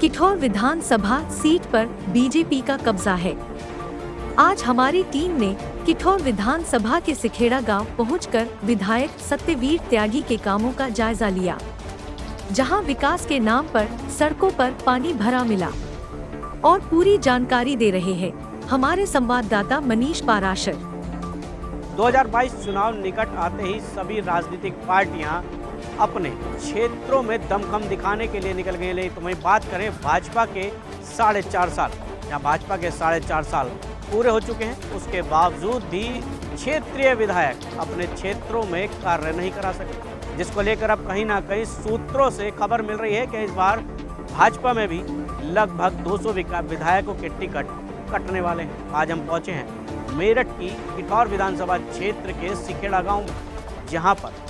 किठौर विधानसभा seat पर BJP का कब्जा है। आज हमारी टीम ने किठौर विधानसभा के सिखेड़ा गांव पहुंचकर विधायक सत्यवीर त्यागी के कामों का जायजा लिया, जहां विकास के नाम पर सड़कों पर पानी भरा मिला। और पूरी जानकारी दे रहे हैं हमारे संवाददाता मनीष पाराशर। 2022 चुनाव निकट आते ही सभी राजनीतिक पार्टियां अपने क्षेत्रों में दमखम दिखाने के लिए निकल गए। लेकिन तो वहीं बात करें भाजपा के 4.5 साल, या भाजपा के 4.5 साल पूरे हो चुके हैं, उसके बावजूद भी क्षेत्रीय विधायक अपने क्षेत्रों में कार्य नहीं करा सके, जिसको लेकर अब कहीं ना कहीं सूत्रों से खबर मिल रही है कि इस बार भाजपा में भी लगभग 200 विधायकों के टिकट कटने वाले हैं। आज हम पहुंचे हैं मेरठ की किठौर विधानसभा क्षेत्र के सिखेड़ा गांव में, जहां पर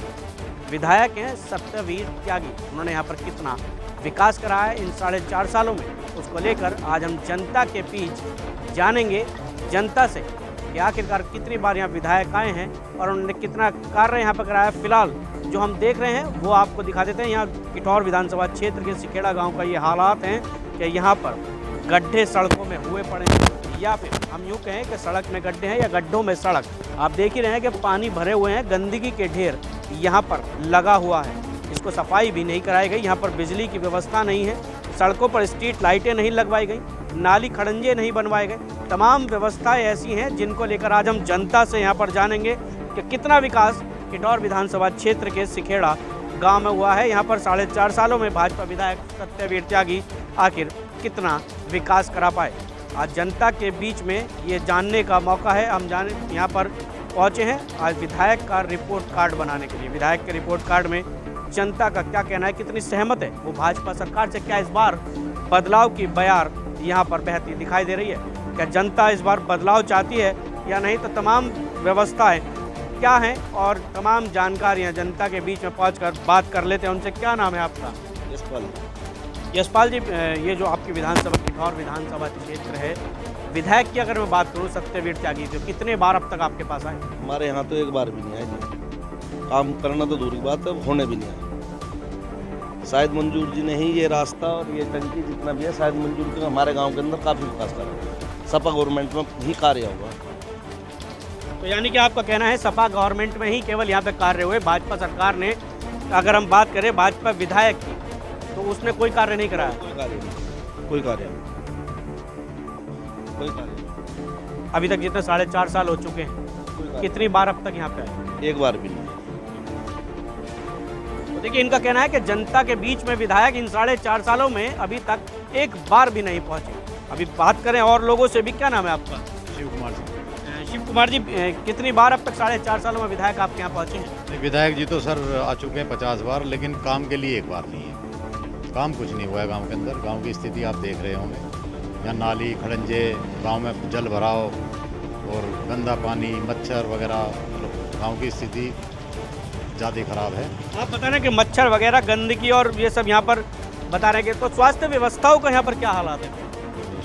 विधायक हैं सत्यवीर त्यागी। उन्होंने यहां पर कितना विकास करा है इन 4.5 सालों में, उसको लेकर आज हम जनता के बीच जानेंगे जनता से कि आखिरकार कितनी बार यहाँ विधायक आए हैं और उन्होंने कितना कार्य यहाँ पर कराया। फिलहाल जो हम देख रहे हैं वो आपको दिखा देते हैं। यहाँ किठौर विधानसभा क्षेत्र के सिखेड़ा गांव का ये हालात हैं कि यहाँ पर गड्ढे सड़कों में हुए पड़े हैं, या फिर हम यूँ कहें कि सड़क में गड्ढे हैं या गड्ढों में सड़क। आप देख ही रहे हैं कि पानी भरे हुए हैं, गंदगी के ढेर यहाँ पर लगा हुआ है, इसको सफाई भी नहीं कराई गई। यहाँ पर बिजली की व्यवस्था नहीं है, सड़कों पर स्ट्रीट लाइटें नहीं लगवाई गई, नाली खड़ंजे नहीं बनवाए गए। तमाम व्यवस्थाएं ऐसी हैं जिनको लेकर आज हम जनता से यहाँ पर जानेंगे कि कितना विकास किठौर विधानसभा क्षेत्र के सिखेड़ा गांव में हुआ है। यहाँ पर 4.5 सालों में भाजपा विधायक सत्यवीर त्यागी आखिर कितना विकास करा पाए। आज जनता के बीच में ये जानने का मौका है। हम यहाँ पर पहुँचे हैं आज विधायक का रिपोर्ट कार्ड बनाने के लिए। विधायक के रिपोर्ट कार्ड में जनता का क्या कहना है, कितनी सहमत है वो भाजपा सरकार से, क्या इस बार बदलाव की बयार यहाँ पर बहती दिखाई दे रही है, क्या जनता इस बार बदलाव चाहती है या नहीं, तो तमाम व्यवस्थाएं क्या हैं और तमाम जानकारियाँ जनता के बीच में पहुँचकर बात कर लेते हैं उनसे। क्या नाम है आपका? यशपाल जी, ये जो आपकी विधानसभा किठौर विधानसभा क्षेत्र है, विधायक की अगर मैं बात करूँ सत्यवीर त्यागी, तो कितने बार अब तक आपके पास आए? हमारे यहाँ तो एक बार भी नहीं आए जी। काम करना तो दूर की बात है, होने भी नहीं आए। शायद मंजूर जी ने ही ये रास्ता और ये टंकी जितना भी है शायद मंजूर जी ने हमारे गांव के अंदर काफ़ी विकास करा। सपा गवर्नमेंट में ही कार्य हुआ। तो यानी कि आपका कहना है सपा गवर्नमेंट में ही केवल यहाँ पे कार्य हुए, भाजपा सरकार ने, अगर हम बात करें भाजपा विधायक की, तो उसने कोई कार्य नहीं कराया? कोई कार्य नहीं। अभी तक जितने 4.5 साल हो चुके हैं, कितनी बार अब तक यहाँ पे आए? एक बार भी नहीं। तो देखिए, इनका कहना है कि जनता के बीच में विधायक इन 4.5 सालों में अभी तक एक बार भी नहीं पहुंचे। अभी बात करें और लोगों से भी। क्या नाम है आपका? शिव कुमार जी। शिव कुमार जी, कितनी बार अब तक 4.5 सालों में विधायक आपके यहाँ पहुंचे हैं? विधायक जी तो सर आ चुके हैं 50 बार, लेकिन काम के लिए एक बार नहीं है। काम कुछ नहीं हुआ है गांव के अंदर। गांव की स्थिति आप देख रहे होंगे, यहाँ नाली खड़ंजे, गांव में जल भराव और गंदा पानी, मच्छर वगैरह, मतलब गांव की स्थिति ज़्यादा खराब है। आप बता रहे हैं कि मच्छर वगैरह, गंदगी और ये सब यहाँ पर बता रहे हैं, तो स्वास्थ्य व्यवस्थाओं का यहाँ पर क्या हालात है?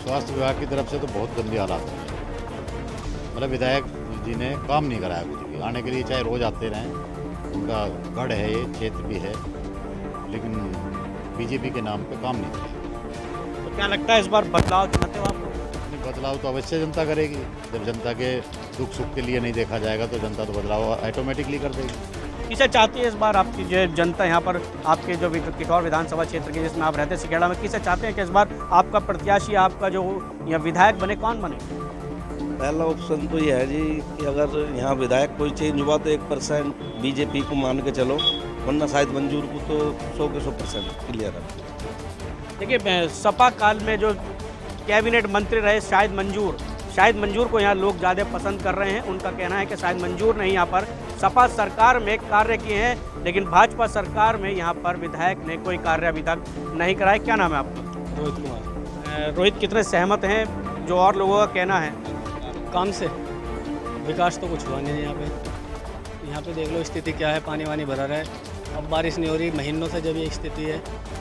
स्वास्थ्य विभाग की तरफ से तो बहुत गंदी हालात है। मतलब विधायक जी ने काम नहीं कराया कुछ भी। आने के लिए चाहे रोज़ आते रहें, उनका गढ़ है, ये क्षेत्र भी है, लेकिन बीजेपी के नाम पे काम नहीं कराया। तो क्या लगता है इस बार बदलाव चाहते हो आपको? बदलाव तो अवश्य जनता करेगी। जब जनता के दुख सुख के लिए नहीं देखा जाएगा तो जनता तो बदलाव ऑटोमेटिकली कर देगी। किसे चाहती है इस बार आपकी जो जनता यहाँ पर, आपके जो किठौर विधानसभा क्षेत्र के जिसमें आप रहते हैं सिखेड़ा में, किसे चाहते हैं कि इस बार आपका प्रत्याशी, आपका जो यहाँ विधायक बने, कौन बने? पहला ऑप्शन तो ये है जी कि अगर यहाँ विधायक कोई चेंज हुआ तो 1% बीजेपी को मान के चलो, वरना शायद मंजूर को तो 100 के 100% क्लियर है। देखिए, सपा काल में जो कैबिनेट मंत्री रहे शायद मंजूर को यहाँ लोग ज़्यादा पसंद कर रहे हैं। उनका कहना है कि शायद मंजूर ने यहाँ पर सपा सरकार में कार्य किए हैं, लेकिन भाजपा सरकार में यहाँ पर विधायक ने कोई कार्य अभी तक नहीं कराया। क्या नाम है आपका? रोहित कुमार। रोहित, कितने सहमत हैं जो और लोगों का कहना है? काम से विकास तो कुछ हुआ नहीं यहाँ पे देख लो स्थिति क्या है, पानी वानी भरा रहा है। अब बारिश नहीं हो रही महीनों से, जब ये स्थिति है,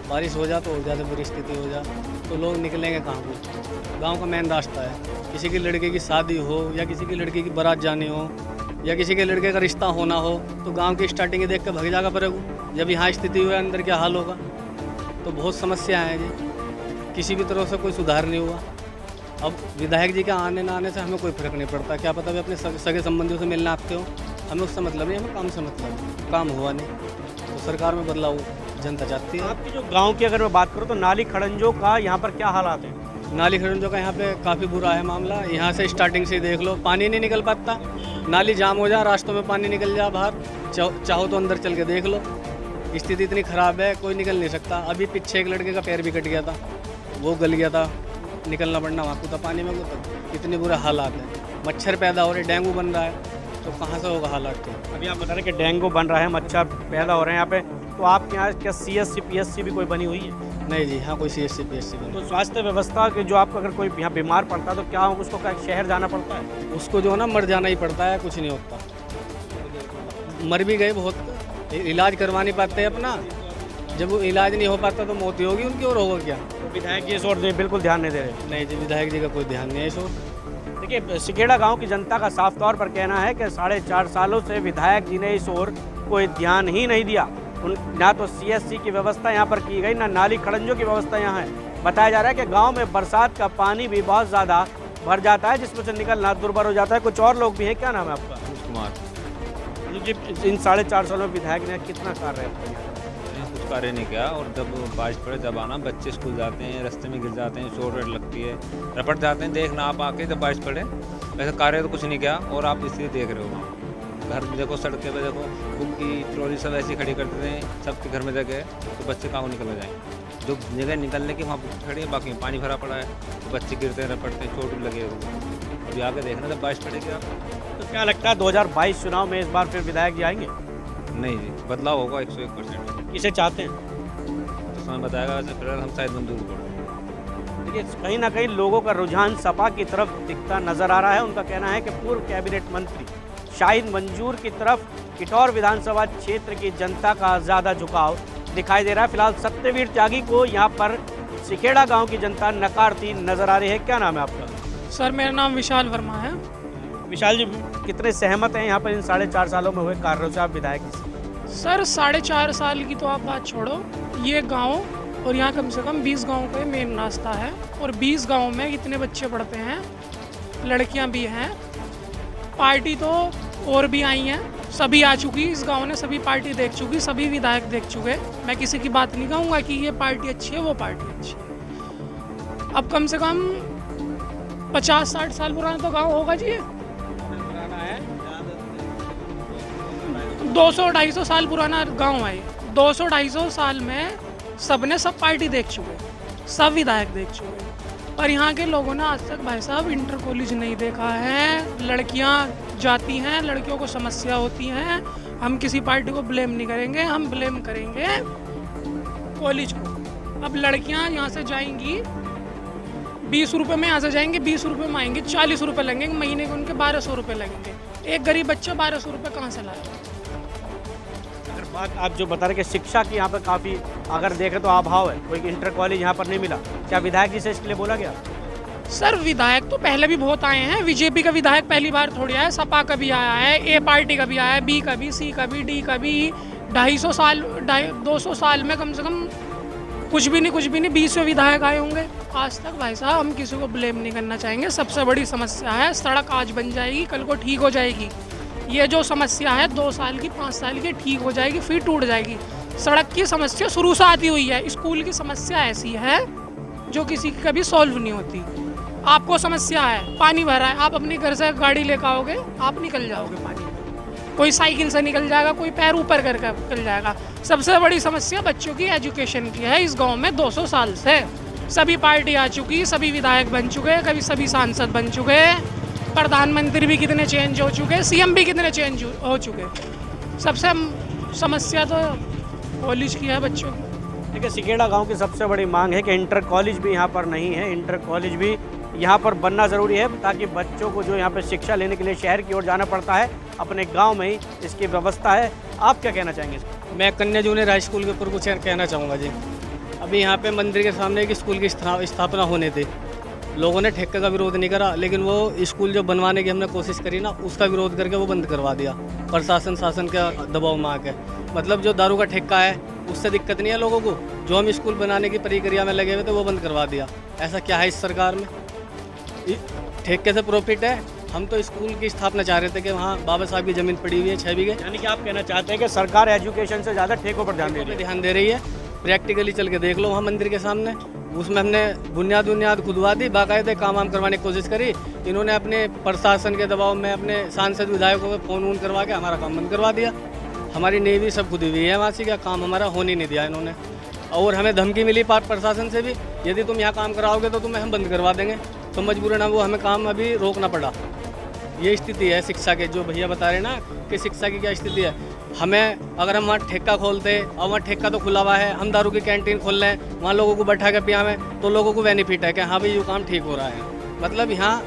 बारिश हो जा तो और ज़्यादा बुरी स्थिति हो जा तो लोग निकलेंगे कहाँ को? गांव का मेन रास्ता है। किसी की लड़के की शादी हो या किसी की लड़की की बारात जानी हो या किसी के लड़के का रिश्ता होना हो तो गांव की स्टार्टिंग देख कर भाग जाएगा पड़ेगा। जब यहाँ स्थिति हुई अंदर क्या हाल होगा? तो बहुत समस्या है जी। किसी भी तरह से कोई सुधार नहीं हुआ। अब विधायक जी के आने ना आने से हमें कोई फर्क नहीं पड़ता, क्या पता वे अपने सगे संबंधियों से मिलने आते हो, हमें उससे मतलब नहीं, हमें काम से मतलब है। काम हुआ नहीं तो सरकार में बदलाव जनता चाहती है। आपकी जो गांव की अगर मैं बात करूं तो नाली खड़ंजों का यहाँ पर क्या हालात है? नाली खड़ंजों का यहाँ पे काफ़ी बुरा है मामला। यहाँ से स्टार्टिंग से ही देख लो, पानी नहीं निकल पाता, नाली जाम हो जाए, रास्तों में पानी निकल जाए बाहर, चाहो तो अंदर चल के देख लो, स्थिति इतनी ख़राब है, कोई निकल नहीं सकता। अभी पीछे एक लड़के का पैर भी कट गया था, वो गल गया था, निकलना पड़ना वहाँ कूदा पानी में, तो इतने बुरे हालात हैं। मच्छर पैदा हो रहे, डेंगू बन रहा है, तो कहाँ से होगा हालात के? अभी आप बता रहे कि डेंगू बन रहा है, मच्छर पैदा हो रहे हैं यहाँ पे, तो आपके यहाँ क्या CSC PSC भी कोई बनी हुई है? नहीं जी, यहाँ कोई CSC PSC नहीं। तो स्वास्थ्य व्यवस्था के जो आपको अगर कोई यहाँ बीमार पड़ता है तो क्या उसको क्या शहर जाना पड़ता है? उसको जो है ना मर जाना ही पड़ता है, कुछ नहीं होता। मर भी गए बहुत, इलाज करवा नहीं पाते अपना, जब वो इलाज नहीं हो पाता तो मौत ही होगी उनकी, और होगा क्या? तो विधायक जी इस ओर बिल्कुल ध्यान नहीं दे रहे। नहीं जी, विधायक जी का कोई ध्यान नहीं है इस ओर। देखिए, सिखेड़ा गांव की जनता का साफ तौर पर कहना है कि 4.5 सालों से विधायक जी ने इस ओर कोई ध्यान ही नहीं दिया। ना तो CSC की व्यवस्था यहाँ पर की गई, ना नाली खड़ंजों की व्यवस्था यहाँ है। बताया जा रहा है कि गांव में बरसात का पानी भी बहुत ज़्यादा भर जाता है, जिसमें से निकलना दुर्भर हो जाता है। कुछ और लोग भी हैं, क्या नाम है आपका? कुमार जी, इन 4.5 सालों में विधायक ने कितना कार्य है? कुछ कार्य नहीं किया, और जब बारिश पड़े जब आना, बच्चे स्कूल जाते हैं, रास्ते में गिर जाते हैं, चोट लगती है, रपट जाते हैं। देखना आप आके जब बारिश पड़े, वैसे कार्य तो कुछ नहीं किया। और आप इसलिए देख रहे हो, घर में देखो, सड़कें पे देखो, बुक की ट्रॉली सब ऐसी खड़ी कर देते हैं, सबके घर में जगह है, तो बच्चे कहाँ निकल जाएंगे? जो जगह निकलने की वहाँ खड़ी है, बाकी पानी भरा पड़ा है, तो बच्चे गिरते हैं, रपटते हैं, चोट भी लगे। अभी आके देखना जब बारिश पड़ेगी आप। तो क्या लगता है 2022 चुनाव में इस बार फिर विधायक जी आएंगे? नहीं जी, बदलाव होगा 101%। किसे चाहते हैं? तो समय बताएगा, वैसे फिलहाल हम शायद मंजूर करें। देखिए, कहीं ना कहीं लोगों का रुझान सपा की तरफ दिखता नजर आ रहा है। उनका कहना है कि पूर्व कैबिनेट मंत्री शाहिद मंजूर की तरफ किठौर विधानसभा क्षेत्र की जनता का ज़्यादा झुकाव दिखाई दे रहा है। फिलहाल सत्यवीर त्यागी को यहाँ पर सिखेड़ा गांव की जनता नकारती नजर आ रही है। क्या नाम है आपका? सर, मेरा नाम विशाल वर्मा है। विशाल जी, कितने सहमत हैं यहाँ पर इन 4.5 सालों में हुए कार्यों से आप विधायक जी से? सर, 4.5 साल की तो आप बात छोड़ो, ये गांव और यहाँ कम से कम 20 गाँव का मेन रास्ता है, और 20 गाँव में इतने बच्चे पढ़ते हैं, लड़कियां भी हैं। पार्टी तो और भी आई हैं, सभी आ चुकी, इस गांव ने सभी पार्टी देख चुकी, सभी विधायक देख चुके। मैं किसी की बात नहीं कहूँगा कि ये पार्टी अच्छी है, वो पार्टी अच्छी है। अब कम से कम 50-60 साल पुराना तो गांव होगा जी, 200-250 साल पुराना गांव है। 200-250 साल में सबने सब पार्टी देख चुके, सब विधायक देख चुके, पर यहाँ के लोगों ने आज तक भाई साहब इंटर कॉलेज नहीं देखा है। लड़कियाँ जाती हैं, लड़कियों को समस्या होती हैं। हम किसी पार्टी को ब्लेम नहीं करेंगे, हम ब्लेम करेंगे कॉलेज को। अब लड़कियाँ यहाँ से जाएंगी 20 रुपये में, यहाँ से जाएंगे 20 रुपये में आएंगे, 40 रुपये लगेंगे महीने के, उनके 1200 रुपये लगेंगे। एक गरीब बच्चा 1200 रुपये कहाँ से लाएगा? अगर बात आप जो बता रहे कि शिक्षा की यहाँ पर काफ़ी अगर देखें तो अभाव है, कोई इंटर कॉलेज यहाँ पर नहीं मिला, क्या विधायक जी से इसके लिए बोला गया? सर, विधायक तो पहले भी बहुत आए हैं। बीजेपी का विधायक पहली बार थोड़ी आया, सपा का भी आया है, ए पार्टी का भी आया है, बी का भी, सी का भी, डी का भी। 250 साल 200 साल में कम से कम कुछ भी नहीं 20 विधायक आए होंगे आज तक। भाई साहब, हम किसी को ब्लेम नहीं करना चाहेंगे। सबसे बड़ी समस्या है, सड़क आज बन जाएगी, कल को ठीक हो जाएगी। ये जो समस्या है 2 साल की, 5 साल की, ठीक हो जाएगी, फिर टूट जाएगी। सड़क की समस्या शुरू से आती हुई है। स्कूल की समस्या ऐसी है जो किसी की कभी सॉल्व नहीं होती। आपको समस्या है, पानी भरा है, आप अपने घर से गाड़ी लेकर आओगे, आप निकल जाओगे पानी में। कोई साइकिल से निकल जाएगा, कोई पैर ऊपर करके निकल जाएगा। सबसे बड़ी समस्या बच्चों की एजुकेशन की है। इस गांव में 200 साल से सभी पार्टी आ चुकी, सभी विधायक बन चुके, कभी सभी सांसद बन चुके, प्रधानमंत्री भी कितने चेंज हो चुके, CM भी कितने चेंज हो चुके। सबसे समस्या तो कॉलेज की है, बच्चों की। देखिए, सिखेड़ा गांव की सबसे बड़ी मांग है कि इंटर कॉलेज भी यहाँ पर नहीं है। इंटर कॉलेज भी यहाँ पर बनना ज़रूरी है, ताकि बच्चों को जो यहाँ पर शिक्षा लेने के लिए शहर की ओर जाना पड़ता है, अपने गांव में ही इसकी व्यवस्था है। आप क्या कहना चाहेंगे? मैं कन्या जूनियर हाई स्कूल के ऊपर कुछ कहना चाहूँगा जी। अभी यहाँ पे मंदिर के सामने एक स्कूल की स्थापना होने थे, लोगों ने ठेके का विरोध नहीं करा, लेकिन वो स्कूल जो बनवाने की हमने कोशिश करी ना, उसका विरोध करके वो बंद करवा दिया, प्रशासन शासन के दबाव में आके। मतलब जो दारू का ठेका है उससे दिक्कत नहीं है लोगों को। जो हम स्कूल बनाने की प्रक्रिया में लगे हुए थे वो बंद करवा दिया। ऐसा क्या है इस सरकार में? ठेके से प्रॉफिट है। हम तो स्कूल की स्थापना चाह रहे थे कि वहाँ बाबा साहब की ज़मीन पड़ी हुई है 6 बीघे। यानी कि आप कहना चाहते हैं कि सरकार एजुकेशन से ज़्यादा ठेकों पर ध्यान दे रही है। ध्यान दे रही है। प्रैक्टिकली चल के देख लो वहाँ मंदिर के सामने, उसमें हमने बुनियाद खुदवा दी, बाकायदे काम वाम करवाने की कोशिश करी। इन्होंने अपने प्रशासन के दबाव में अपने सांसद विधायकों को फ़ोन वोन करवा के हमारा काम बंद करवा दिया। हमारी नेवी सब खुदी हुई है, वहाँ से क्या काम हमारा होने नहीं दिया इन्होंने। और हमें धमकी मिली प्रशासन से भी, यदि तुम यहाँ काम कराओगे तो तुम्हें हम बंद करवा देंगे। तो मजबूरन वो हमें काम अभी रोकना पड़ा। ये स्थिति है शिक्षा के, जो भैया बता रहे ना कि शिक्षा की क्या स्थिति है। हमें अगर हम वहाँ ठेका खोलते और वहाँ ठेका तो खुला हुआ है, हम दारू की कैंटीन खोल लें, वहाँ लोगों को बैठा के पिया में, तो लोगों को बेनिफिट है कि हाँ भाई ये काम ठीक हो रहा है। मतलब यहाँ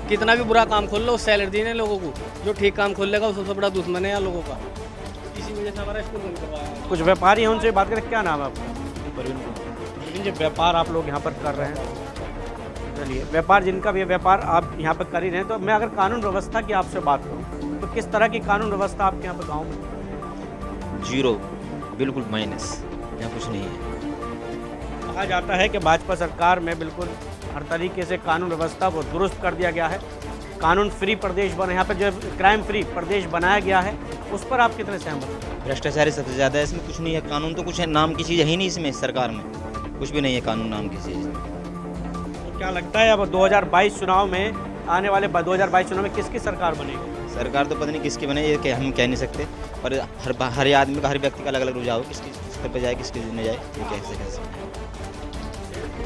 कितना भी बुरा काम खोल लो उससे एलर्जी नहीं लोगों को, जो ठीक काम खोल लेगा उससे बड़ा दुश्मन है यहाँ लोगों का। इसी वजह से हमारा स्कूल बंद करवाया है। कुछ व्यापारी हैं, उनसे बात करें। क्या नाम है आपका? प्रवीण। जो व्यापार आप लोग यहाँ पर कर रहे हैं, चलिए व्यापार जिनका भी व्यापार आप यहाँ पर कर ही रहे हैं, तो मैं अगर कानून व्यवस्था की आपसे बात करूँ तो किस तरह की कानून व्यवस्था आपके यहाँ पर गाँव में? जीरो, बिल्कुल माइनस, यहाँ कुछ नहीं है। कहा जाता है कि भाजपा सरकार में बिल्कुल हर तरीके से कानून व्यवस्था को दुरुस्त कर दिया गया है, कानून फ्री प्रदेश बना, यहाँ पर जो क्राइम फ्री प्रदेश बनाया गया है, उस पर आप कितने सहमत हैं? भ्रष्टाचारी सबसे ज़्यादा है, इसमें कुछ नहीं है। कानून तो कुछ है, नाम की चीज़ है ही नहीं इसमें, सरकार में कुछ भी नहीं है कानून नाम की चीज़। तो क्या लगता है अब 2022 चुनाव में, आने वाले 2022 चुनाव में किसकी सरकार बनेगी? सरकार तो पता नहीं किसकी बने, ये हम कह नहीं सकते, पर हर आदमी का, हर व्यक्ति का अलग अलग रुझाव है, किसकी स्तर पर जाए किसकी में जाए, ये कैसे कैसे।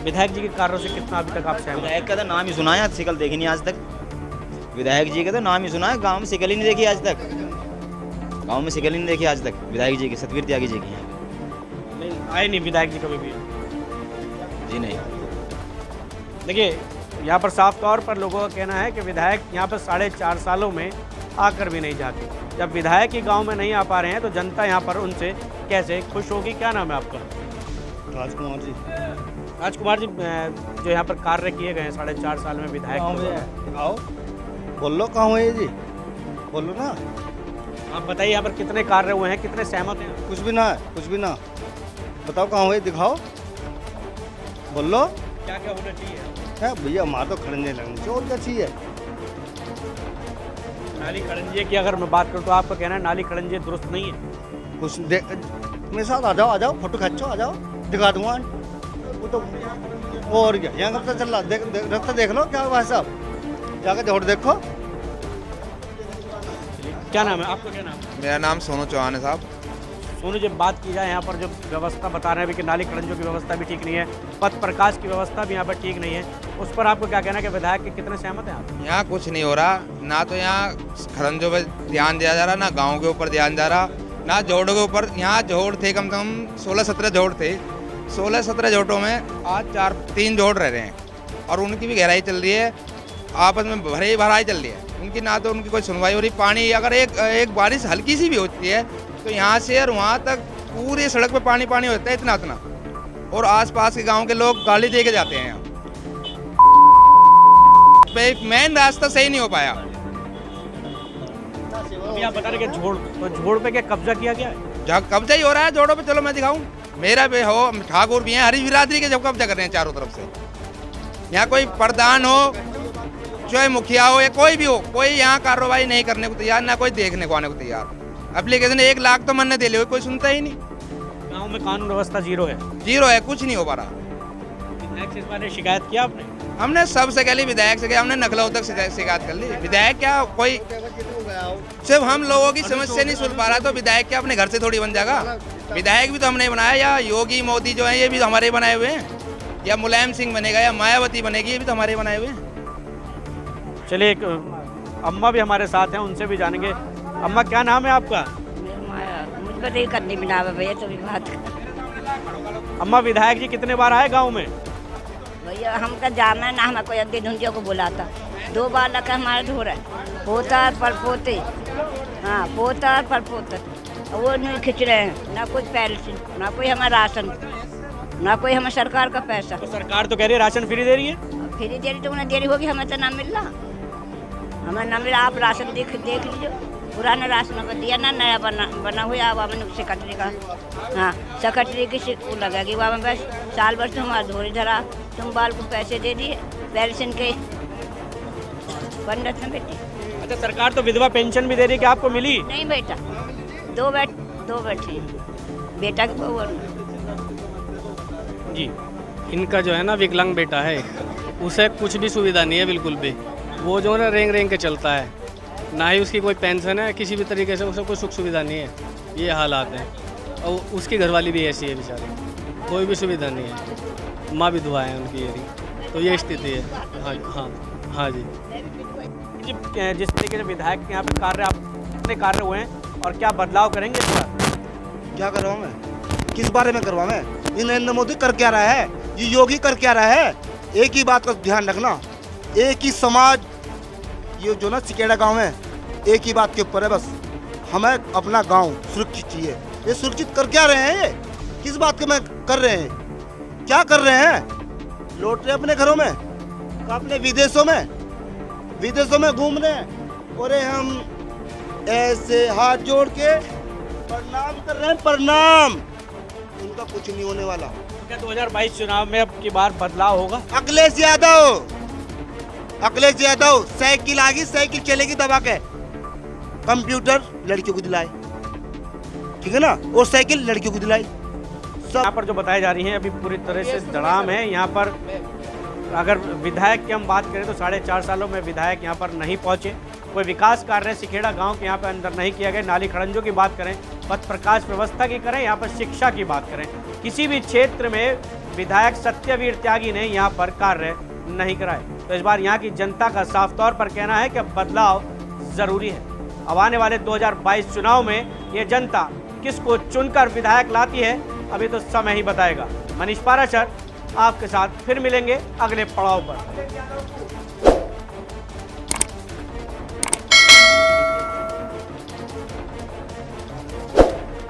विधायक जी के कार्यों से कितना अभी तक आप सहमत? विधायक का तो नाम ही सुना है, शिकल देखी नहीं आज तक। विधायक जी का तो नाम ही सुना है, गाँव में शिकल ही नहीं देखी आज तक। गाँव में शिकल ही नहीं देखी आज तक विधायक जी की, सतवीर त्यागी जी की। नहीं आए नहीं विधायक जी कभी भी? जी नहीं। देखिए यहाँ पर साफ तौर पर लोगों का कहना है कि विधायक यहाँ पर 4.5 सालों में आकर भी नहीं जाते। जब विधायक ही गांव में नहीं आ पा रहे हैं तो जनता यहाँ पर उनसे कैसे खुश होगी? क्या नाम है आपका? राजकुमार जी। राजकुमार जी, जो यहाँ पर कार्य किए गए हैं 4.5 साल में विधायक, आओ बोल लो कहाँ हुए जी, बोलो ना। आप बताइए यहाँ पर कितने कार्य हुए हैं, कितने सहमत हैं? कुछ भी ना है, कुछ भी ना। बताओ कहाँ हुए, दिखाओ, बोल लो। क्या क्या होना चाहिए? है भैया, हमारा तो खड़ंजे लगनी चाहिए, और क्या चाहिए। नाली खड़ंजे की अगर मैं बात करूँ तो आपका कहना है नाली खड़ंजे दुरुस्त नहीं है? कुछ मेरे साथ आ जाओ, फोटो खींचो, आ जाओ, दिखा दूंगा। वो तो और क्या, यहाँ कब से चल रहा, रास्ता देख लो क्या भाई साहब, जाकर जोड़ देखो। क्या नाम है आपका? क्या नाम है? मेरा नाम सोनू चौहान है साहब। सोनू, जब बात की जाए यहाँ पर जो व्यवस्था बता रहे हैं कि नाली खड़ंजों की व्यवस्था भी ठीक नहीं है, पथ प्रकाश की व्यवस्था भी यहाँ पर ठीक नहीं है, उस पर आपको क्या कहना है कि विधायक के कितने सहमत हैं आप? यहाँ कुछ नहीं हो रहा, ना तो यहाँ खड़ंजों पे ध्यान दिया जा रहा, ना गाँव के ऊपर ध्यान जा रहा, ना जोड़ों के ऊपर। यहाँ जोड़ थे कम से कम 16-17 जोड़ थे, 16-17 जोड़ों में आज 3 जोड़ रह रहे हैं और उनकी भी गहराई चल रही है, आपस में भराई चल रही है उनकी, ना तो उनकी कोई सुनवाई हो रही। पानी अगर एक बारिश हल्की सी भी होती है तो यहाँ से और वहाँ तक पूरी सड़क पे पानी होता है, इतना। और आसपास के गांव के लोग गाली दे के जाते हैं। यहाँ पे एक मेन रास्ता सही नहीं हो पाया। अभी आप बता रहे कि झोड़ पे क्या कब्जा किया गया है? जहाँ कब्जा ही हो रहा है जोड़ों पे, चलो मैं दिखाऊं, मेरा भी हो, ठाकुर भी हैं, हरी बिरादरी के जब कब्जा कर रहे हैं चारों तरफ से। यहाँ कोई प्रधान हो, चाहे मुखिया हो या कोई भी हो, कोई यहाँ कार्रवाई नहीं करने को तैयार, ना कोई देखने को आने को तैयार। एप्लीकेशन 1 लाख तो मन्ने दे ले, कोई सुनता ही नहीं। गाँव में कानून व्यवस्था जीरो है, कुछ नहीं हो पा रहा। विधायक से इस बारे शिकायत किया आपने? हमने सबसे कह ली, विधायक से हमने नखलऊ तक शिकायत कर ली। विधायक क्या, कोई सिर्फ हम लोगों की समस्या नहीं सुन पा रहा तो विधायक क्या अपने घर से थोड़ी बन जाएगा? विधायक भी तो हमने बनाया, या योगी मोदी जो है ये भी तो हमारे बनाए हुए हैं, या मुलायम सिंह बनेगा या मायावती बनेगी, ये भी तो हमारे बनाए हुए हैं। चलिए, एक अम्मा भी हमारे साथ हैं, उनसे भी जानेंगे। अम्मा, क्या नाम है आपका? मुझ पर नहीं करनी बिना भैया, तो भी बात कर। अम्मा, विधायक जी कितने बार आए गांव में? भैया हमका जाना है ना, हमें कोई अद्दी धुंधियों को बुलाता। 2 बार लगा हमारे धो रहा है, पोता पर पोते, हाँ पोता पर पोता, वो नहीं खिंच रहे हैं, ना कुछ पेंशन, ना कोई हमारा राशन, ना कोई हमें सरकार का पैसा। तो सरकार तो कह रही है राशन फ्री दे रही है। फ्री दे रही तो उन्हें देरी होगी, हमें तो ना मिल रहा, हमें ना मिला। आप राशन देख लीजिए, पुराना राशन को दिया ना, नया बना हुआ वहाँ में सेक्रेटरी का, हाँ सेक्रेटरी की वो लगेगी वहाँ में। बस साल भर तुम अधूरी धरा, तुम बाल को पैसे दे दिए पेंशन के पंडित ने बेटी। अच्छा, सरकार तो विधवा पेंशन भी दे रही है, क्या आपको मिली? नहीं बेटा, दो बेटे बेटा की बहू जी। इनका जो है ना विकलांग बेटा है, उसे कुछ भी सुविधा नहीं है बिल्कुल भी। वो जो है ना रेंग रेंग के चलता है, ना ही उसकी कोई पेंशन है, किसी भी तरीके से उसे कोई सुख सुविधा नहीं है। ये हालात हैं। और उसकी घरवाली भी ऐसी है बेचारी, कोई भी सुविधा नहीं है। माँ विधवा है उनकी, ये तो ये स्थिति है। हाँ हाँ हाँ जी। जिस तरीके से विधायक के यहाँ पे कार्य अपने कार्य हुए हैं, और क्या बदलाव करेंगे इस बार? क्या करवाऊँ मैं, किस बारे में करवाऊँ मैं? ये नरेंद्र मोदी कर क्या रहा है, ये योगी कर क्या रहा है? एक ही बात का ध्यान रखना, एक ही समाज, ये जो ना सिकेड़ा गांव है, एक ही बात के ऊपर है बस, हमें अपना गांव सुरक्षित चाहिए। ये सुरक्षित कर क्या रहे हैं? ये किस बात के में कर रहे हैं? क्या कर रहे हैं? लौट रहे अपने घरों में, अपने विदेशों में घूम रहे हैं। और हम ऐसे हाथ जोड़ के प्रणाम कर रहे हैं, प्रणाम। उनका कुछ नहीं होने वाला। क्या 2022 चुनाव में अब की बार बदलाव होगा? अखिलेश यादव साइकिल आ गई, साइकिल चलेगी दबा के। कंप्यूटर लड़कियों को दिलाए, ठीक है ना, और साइकिल लड़कियों को दिलाई। यहाँ पर जो बताई जा रही है अभी पूरी तरह से धड़ाम है। यहाँ पर अगर विधायक की हम बात करें तो 4.5 सालों में विधायक यहाँ पर नहीं पहुँचे। कोई विकास कार्य सिखेड़ा गांव के यहाँ पर अंदर नहीं किया गया। नाली खड़ंजों की बात करें, पथ प्रकाश व्यवस्था की करें, यहाँ पर शिक्षा की बात करें, किसी भी क्षेत्र में विधायक सत्यवीर त्यागी ने यहाँ पर कार्य नहीं कराए। तो इस बार यहाँ की जनता का साफ तौर पर कहना है कि बदलाव जरूरी है। अब आने वाले 2022 चुनाव में ये जनता किसको चुनकर विधायक लाती है, अभी तो समय ही बताएगा। मनीष पाराशर आपके साथ फिर मिलेंगे अगले पड़ाव पर।